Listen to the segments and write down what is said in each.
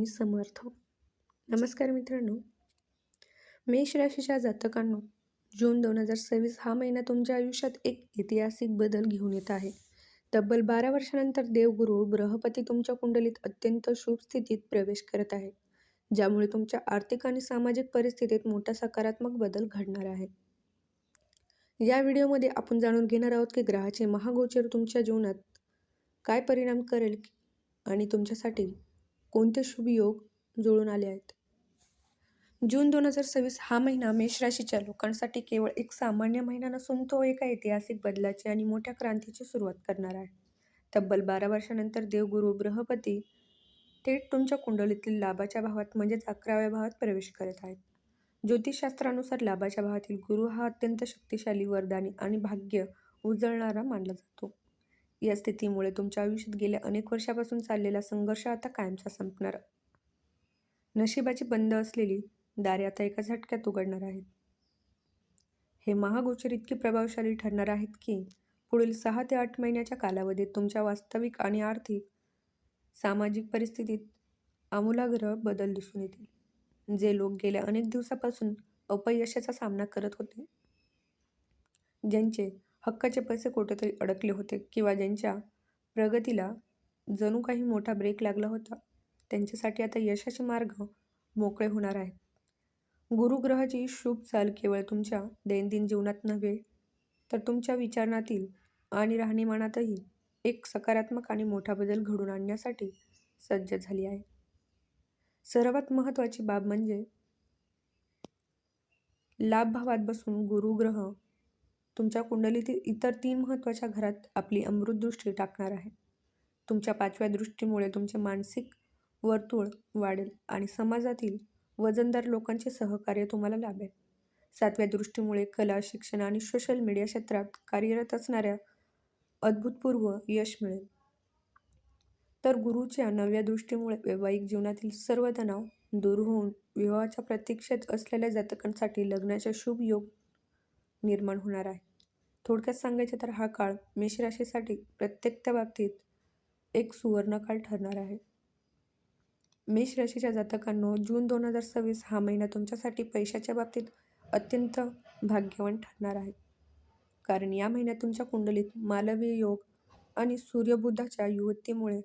स्वामी समर्थ. नमस्कार मित्रांनो. मेष राशीच्या जातकांनो, जून 2026 हा महिना तुमच्या आयुष्यात एक ऐतिहासिक बदल घेऊन येत आहे. तब्बल 12 वर्षांनंतर देवगुरु बृहस्पती तुमच्या कुंडलीत अत्यंत शुभ स्थितीत प्रवेश करत आहे, ज्यामुळे तुमच्या आर्थिक आणि सामाजिक परिस्थितीत मोठा सकारात्मक बदल घडणार आहे. या व्हिडिओमध्ये आपण जाणून घेणार आहोत की ग्रहाचे महागोचर तुमच्या जीवनात काय परिणाम करेल आणि तुमच्यासाठी कोणते शुभ योग जुळून आले आहेत. जून 2026 हा महिना मेष राशीच्या लोकांसाठी केवळ एक सामान्य महिना नसून तो एका ऐतिहासिक बदलाची आणि मोठ्या क्रांतीची सुरुवात करणार आहे. तब्बल 12 वर्षांनंतर देवगुरु बृहस्पती थेट तुमच्या कुंडलीतील लाभाच्या भावात म्हणजेच 11व्या भावात प्रवेश करत आहेत. ज्योतिषशास्त्रानुसार लाभाच्या भावातील गुरु हा अत्यंत शक्तिशाली, वरदानी आणि भाग्य उजळणारा मानला जातो. या स्थितीमुळे तुमच्या आयुष्यात गेल्या अनेक वर्षापासून चाललेला संघर्ष आता कायमचा संपणार. नशिबाची बंद असलेली दारे आता एका झटक्यात उघडणार आहेत. हे महागोचर इतके प्रभावशाली ठरणार आहेत की पुढील 6 ते 8 महिन्याच्या कालावधीत तुमच्या वास्तविक आणि आर्थिक सामाजिक परिस्थितीत आमूलाग्र बदल दिसून येतील. जे लोक गेल्या अनेक दिवसापासून अपयशाचा सामना करत होते, ज्यांचे हक्काचे पैसे कुठेतरी अडकले होते किंवा ज्यांच्या प्रगतीला जणू काही मोठा ब्रेक लागला होता, त्यांच्यासाठी आता यशाचे मार्ग मोकळे होणार आहेत. गुरुग्रहाची शुभ चाल केवळ तुमच्या दैनंदिन जीवनात नव्हे तर तुमच्या विचारांतील आणि राहणीमानातही एक सकारात्मक आणि मोठा बदल घडवून आणण्यासाठी सज्ज झाली आहे. सर्वात महत्त्वाची बाब म्हणजे लाभ भावात बसून गुरुग्रह तुमच्या कुंडलीतील इतर 3 महत्त्वाच्या घरात आपली अमृतदृष्टी टाकणार आहे. तुमच्या 5व्या दृष्टीमुळे तुमचे मानसिक वर्तुळ वाढेल आणि समाजातील वजनदार लोकांचे सहकार्य तुम्हाला लाभेल. 7व्या दृष्टीमुळे कला, शिक्षण आणि सोशल मीडिया क्षेत्रात कार्यरत असणाऱ्या अभूतपूर्व यश मिळेल. तर गुरुच्या 9व्या दृष्टीमुळे वैवाहिक जीवनातील सर्व तणाव दूर होऊन विवाहाच्या प्रतीक्षेत असलेल्या जातकांसाठी लग्नाचे शुभ योग निर्माण होणार आहे. थोडक्यात सांगायचे तर हा काळ मेष राशीसाठी प्रत्येक बाबतीत एक सुवर्णकाळ ठरणार आहे. मेष राशीच्या जातकांनो, जून 2026 हा महिना तुमच्यासाठी पैशाच्या बाबतीत अत्यंत भाग्यवान ठरणार आहे. कारण या महिन्यात तुमच्या कुंडलीत मालवीय योग आणि सूर्यबुधाच्या युतीमुळे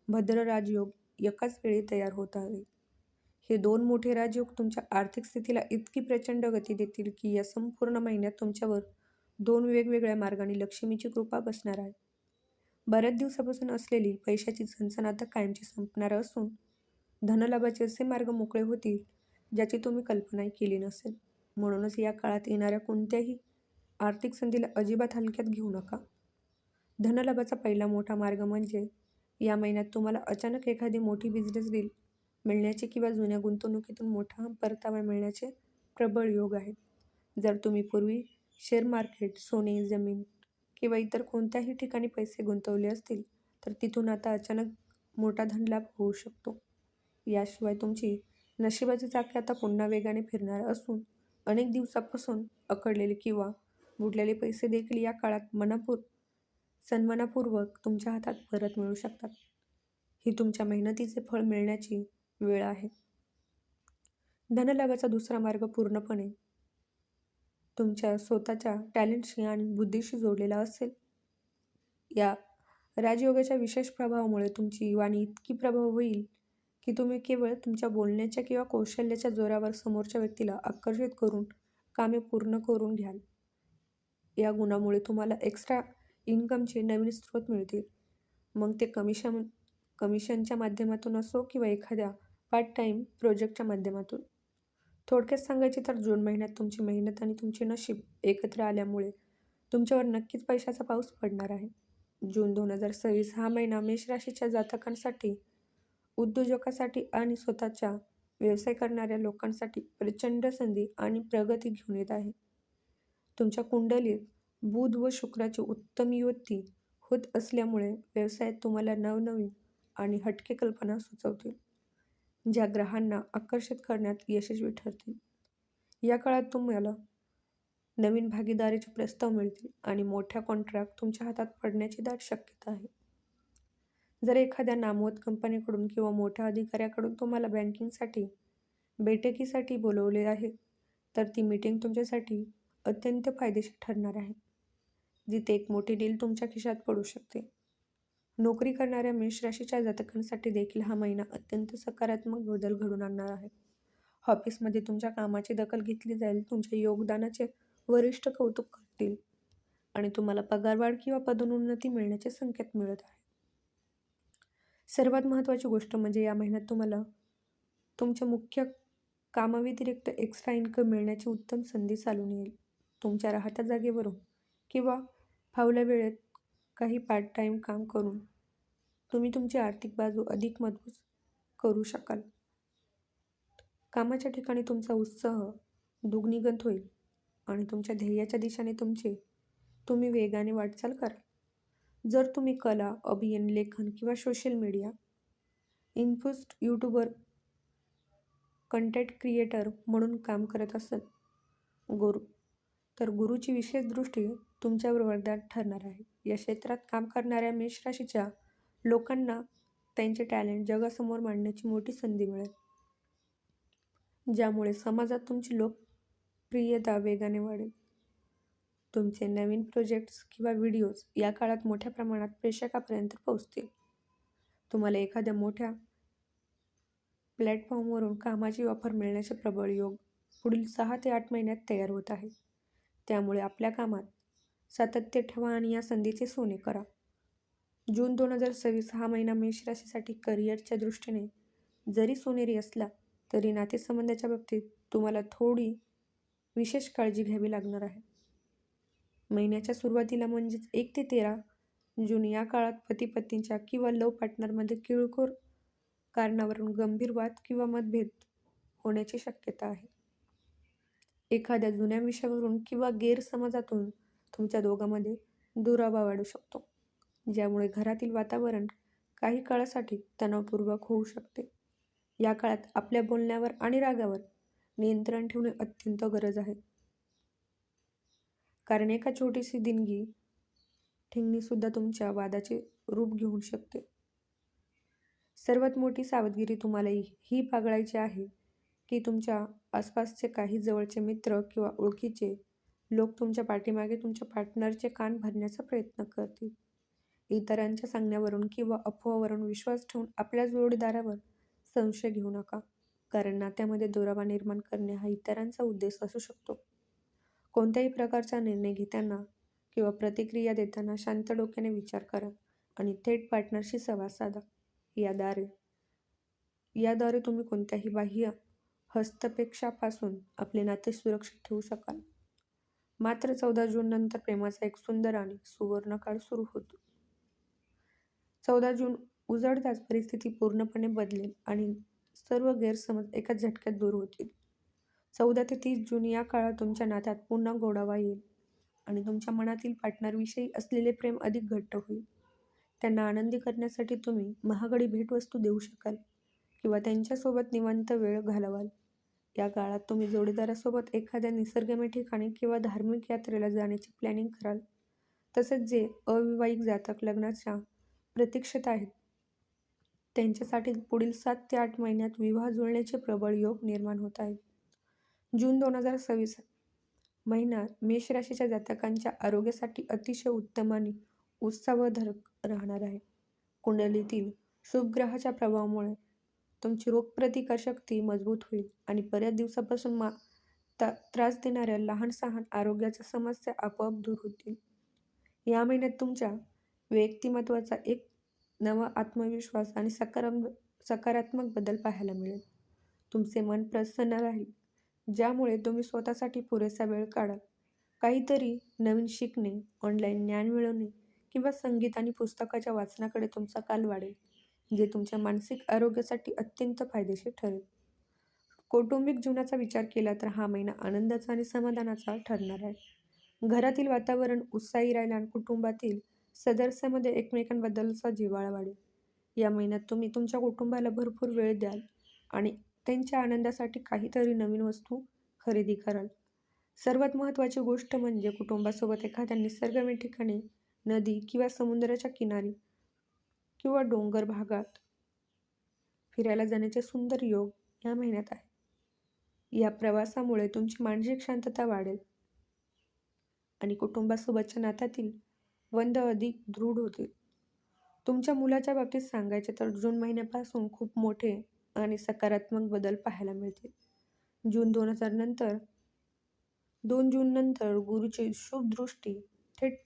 भद्र राजयोग एकाच वेळी तयार होत आहे. हे 2 मोठे राजयोग तुमच्या आर्थिक स्थितीला इतकी प्रचंड गती देतील की या संपूर्ण महिन्यात तुमच्यावर 2 वेगवेगळ्या मार्गाने लक्ष्मीची कृपा बसणार आहे. बऱ्याच दिवसापासून असलेली पैशाची चणचण आता कायमची संपणार असून धनलाभाचे असे मार्ग मोकळे होतील ज्याची तुम्ही कल्पनाही केली नसेल. म्हणूनच या काळात येणाऱ्या कोणत्याही आर्थिक संधीला अजिबात हलक्यात घेऊ नका. धनलाभाचा पहिला मोठा मार्ग म्हणजे या महिन्यात तुम्हाला अचानक एखादी मोठी बिझनेस डील मिळण्याचे किंवा जुन्या गुंतवणुकीतून मोठा परतावा मिळण्याचे प्रबळ योग आहेत. जर तुम्ही पूर्वी शेअर मार्केट, सोने, जमीन किंवा इतर कोणत्याही ठिकाणी पैसे गुंतवले असतील तर तिथून आता अचानक मोठा धनलाभ होऊ शकतो. याशिवाय तुमची नशिबाची चाके आता पुन्हा वेगाने फिरणार असून अनेक दिवसापासून अकडलेले किंवा बुडलेले पैसे देखील या काळात सन्मानपूर्वक तुमच्या हातात परत मिळू शकतात. ही तुमच्या मेहनतीचे फळ मिळण्याची वेळ आहे. धनलाभाचा दुसरा मार्ग पूर्णपणे तुमच्या स्वतःच्या टॅलेंटशी आणि बुद्धीशी जोडलेला असेल. या राजयोगाच्या विशेष प्रभावामुळे तुमची वाणी इतकी प्रभावी होईल की तुम्ही केवळ तुमच्या बोलण्याच्या किंवा कौशल्याच्या जोरावर समोरच्या व्यक्तीला आकर्षित करून कामे पूर्ण करून घ्याल. या गुणामुळे तुम्हाला एक्स्ट्रा इन्कमचे नवीन स्रोत मिळतील. मग ते कमिशनच्या माध्यमातून असो किंवा एखाद्या पार्ट टाईम प्रोजेक्टच्या माध्यमातून. थोडक्यात सांगायचे तर जून महिन्यात तुमची मेहनत आणि तुमचे नशीब एकत्र आल्यामुळे तुमच्यावर नक्कीच पैशाचा पाऊस पडणार आहे. जून 2026 हा महिना मेष राशीच्या जातकांसाठी, उद्योजकासाठी आणि स्वतःचा व्यवसाय करणाऱ्या लोकांसाठी प्रचंड संधी आणि प्रगती घेऊन येत आहे. तुमच्या कुंडलीत बुध व शुक्राची उत्तम युती होत असल्यामुळे व्यवसायात तुम्हाला नवनवीन आणि हटके कल्पना सुचवतील, ज्या ग्राहकांना आकर्षित करण्यात यशस्वी ठरतील. या काळात तुम्हाला नवीन भागीदारीचे प्रस्ताव मिळतील आणि मोठ्या कॉन्ट्रॅक्ट तुमच्या हातात पडण्याची दाट शक्यता आहे. जर एखाद्या नामवंत कंपनीकडून किंवा मोठ्या अधिकाऱ्याकडून तुम्हाला बैठकीसाठी बोलवले आहे, तर ती मीटिंग तुमच्यासाठी अत्यंत फायदेशीर ठरणार आहे, जिथे एक मोठी डील तुमच्या खिशात पडू शकते. नोकरी करणाऱ्या मेष राशीच्या जातकांसाठी देखील हा महिना अत्यंत सकारात्मक बदल घडवून आणणार आहे. ऑफिसमध्ये तुमच्या कामाची दखल घेतली जाईल, तुमच्या योगदानाचे वरिष्ठ कौतुक करतील आणि तुम्हाला पगारवाढ किंवा पदोन्नती मिळण्याचे संकेत मिळत आहे. सर्वात महत्त्वाची गोष्ट म्हणजे या महिन्यात तुम्हाला तुमच्या मुख्य कामाव्यतिरिक्त एक्स्ट्रा इन्कम मिळण्याची उत्तम संधी चालून येईल. तुमच्या राहत्या जागेवरून किंवा फावल्या वेळेत काही पार्ट टाईम काम करून तुम्ही तुमची आर्थिक बाजू अधिक मजबूत करू शकाल. कामाच्या ठिकाणी तुमचा उत्साह दुग्नीगत होईल आणि तुमच्या ध्येयाच्या दिशेने तुम्ही वेगाने वाटचाल कराल. जर तुम्ही कला, अभिनय, लेखन किंवा social media influencer, YouTuber, content creator म्हणून काम करत असाल तर गुरुची विशेष दृष्टी तुमच्यावर वरदान ठरणार आहे. या क्षेत्रात काम करणाऱ्या मेष राशीच्या लोकांना त्यांचे टॅलेंट जगासमोर मांडण्याची मोठी संधी मिळेल, ज्यामुळे समाजात तुमची लोकप्रियता वेगाने वाढेल. तुमचे नवीन प्रोजेक्ट्स किंवा व्हिडिओज या काळात मोठ्या प्रमाणात प्रेक्षकांपर्यंत पोहोचतील. तुम्हाला एखाद्या मोठ्या प्लॅटफॉर्मवरून कामाची ऑफर मिळण्याचे प्रबळ योग पुढील 6 ते 8 महिन्यात तयार होत आहे. त्यामुळे आपल्या कामात सातत्य ठेवा आणि या संधीचे सोने करा. जून 2026 हा महिना मेष राशीसाठी करिअरच्या दृष्टीने जरी सोनेरी असला तरी नातेसंबंधाच्या बाबतीत तुम्हाला थोडी विशेष काळजी घ्यावी लागणार आहे. महिन्याच्या सुरुवातीला म्हणजेच 1 ते 13 जून या काळात पती-पत्नीच्या किंवा लव्ह पार्टनरमध्ये किरकोळ कारणावरून गंभीर वाद किंवा मतभेद होण्याची शक्यता आहे. एखाद्या जुन्या विषयावरून किंवा गैरसमजातून तुमच्या दोघांमध्ये दुरावा वाढू शकतो, ज्यामुळे घरातील वातावरण काही काळासाठी तणावपूर्वक होऊ शकते. या काळात आपल्या बोलण्यावर आणि रागावर नियंत्रण ठेवणे अत्यंत गरज आहे, कारण एका छोटीशी ठिणगीसुद्धा तुमच्या वादाचे रूप घेऊ शकते. सर्वात मोठी सावधगिरी तुम्हाला ही बाळगायची आहे की तुमच्या आसपासचे काही जवळचे मित्र किंवा ओळखीचे लोक तुमच्या पाठीमागे तुमच्या पार्टनरचे कान भरण्याचा प्रयत्न करतील. इतरांच्या सांगण्यावरून किंवा अफवावरून विश्वास ठेवून आपल्या जोडीदारावर संशय घेऊ नका, कारण नात्यामध्ये दुरावा निर्माण करणे हा इतरांचा उद्देश असू शकतो. कोणत्याही प्रकारचा निर्णय घेताना किंवा प्रतिक्रिया देताना शांत डोक्याने विचार करा आणि थेट पार्टनरशी संवाद साधा. याद्वारे तुम्ही कोणत्याही बाह्य हस्तक्षेपापासून आपले नाते सुरक्षित ठेवू शकाल. मात्र 14 जून नंतर प्रेमाचा एक सुंदर आणि सुवर्ण काळ सुरू होतो. 14 जून उजळताच परिस्थिती पूर्णपणे बदलेल आणि सर्व गैरसमज एका झटक्यात दूर होतील. 14 ते 30 जून या काळात तुमच्या नात्यात पुन्हा गोडावा येईल आणि तुमच्या मनातील पार्टनरविषयी असलेले प्रेम अधिक घट्ट होईल. त्यांना आनंदी करण्यासाठी तुम्ही महागडी भेटवस्तू देऊ शकाल किंवा त्यांच्यासोबत निवांत वेळ घालवाल. या काळात तुम्ही जोडीदारासोबत एखाद्या निसर्गरम्य ठिकाणी किंवा धार्मिक यात्रेला जाण्याची प्लॅनिंग कराल. तसेच जे अविवाहित जातक लग्नाच्या प्रतीक्षेत आहेत त्यांच्यासाठी पुढील 7 ते 8 महिन्यात विवाह जुळण्याचे प्रबळ योग निर्माण होत आहेत. जून 2026 महिना मेष राशीच्या जातकांच्या आरोग्यासाठी अतिशय उत्तम आणि उत्साहवर्धक राहणार आहे. कुंडलीतील शुभ ग्रहाच्या प्रभावामुळे तुमची रोगप्रतिकारशक्ती मजबूत होईल आणि बऱ्याच दिवसापासून त्रास देणाऱ्या लहान-सहान आरोग्याच्या समस्या आपोआप दूर होतील. या महिन्यात तुमच्या व्यक्तिमत्त्वाचा एक नवा आत्मविश्वास आणि सकारात्मक बदल पाहायला मिळेल. तुमचे मन प्रसन्न राहील, ज्यामुळे तुम्ही स्वतःसाठी पुरेसा वेळ काढाल. काहीतरी नवीन शिकणे, ऑनलाईन ज्ञान मिळवणे किंवा संगीत आणि पुस्तकाच्या वाचनाकडे तुमचा काल वाढेल, जे तुमच्या मानसिक आरोग्यासाठी अत्यंत फायदेशीर ठरेल. कौटुंबिक जीवनाचा विचार केला तर हा महिना आनंदाचा आणि समाधानाचा ठरणार आहे. घरातील वातावरण उत्साही राहील आणि कुटुंबातील सदस्यांमध्ये एकमेकांबद्दलचा जिव्हाळा वाढेल. या महिन्यात तुम्ही तुमच्या कुटुंबाला भरपूर वेळ द्याल आणि त्यांच्या आनंदासाठी काहीतरी नवीन वस्तू खरेदी कराल. सर्वात महत्त्वाची गोष्ट म्हणजे कुटुंबासोबत एखाद्या निसर्गरम्य ठिकाणी, नदी किंवा समुद्राच्या किनारी किंवा डोंगर भागात फिरायला जाण्याचे सुंदर योग या महिन्यात आहे. या प्रवासामुळे तुमची मानसिक शांतता वाढेल आणि कुटुंबासोबतच्या नात्यातील बंध अधिक दृढ होतील. तुमच्या मुलाच्या बाबतीत सांगायचे तर जून महिन्यापासून खूप मोठे आणि सकारात्मक बदल पाहायला मिळतील. जून 2000 नंतर 2 जून नंतर गुरुची शुभ दृष्टी थेट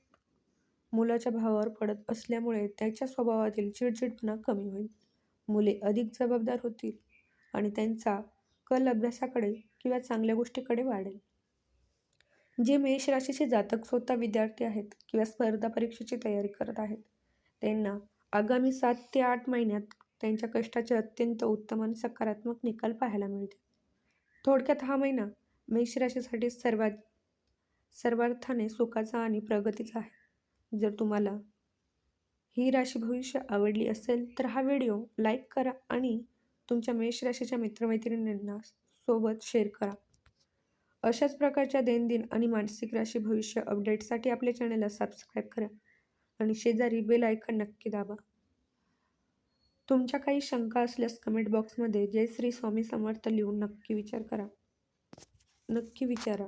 मुलाच्या भावावर पडत असल्यामुळे त्याच्या स्वभावातील चिडचिडपणा कमी होईल. मुले अधिक जबाबदार होतील आणि त्यांचा कल अभ्यासाकडे किंवा चांगल्या गोष्टीकडे वाढेल. जे मेष राशीचे जातक स्वतः विद्यार्थी आहेत किंवा स्पर्धा परीक्षेची तयारी करत आहेत, त्यांना आगामी 7 ते 8 महिन्यात त्यांच्या कष्टाचे अत्यंत उत्तम आणि सकारात्मक निकाल पाहायला मिळतील. थोडक्यात हा महिना मेष राशीसाठी सर्वार्थाने सुखाचा आणि प्रगतीचा आहे. जर तुम्हाला ही राशी भविष्य आवडली असेल तर हा व्हिडिओ लाईक करा आणि तुमच्या मेष राशीच्या मित्रमैत्रिणींना सोबत शेअर करा. अशाच प्रकारच्या दैनंदिन आणि मानसिक राशी भविष्य अपडेट्ससाठी आपल्या चॅनलला सबस्क्राईब करा आणि शेजारी बेल आयकॉन नक्की दाबा. तुमच्या काही शंका असल्यास कमेंट बॉक्समध्ये जय श्री स्वामी समर्थ लिहून नक्की विचारा.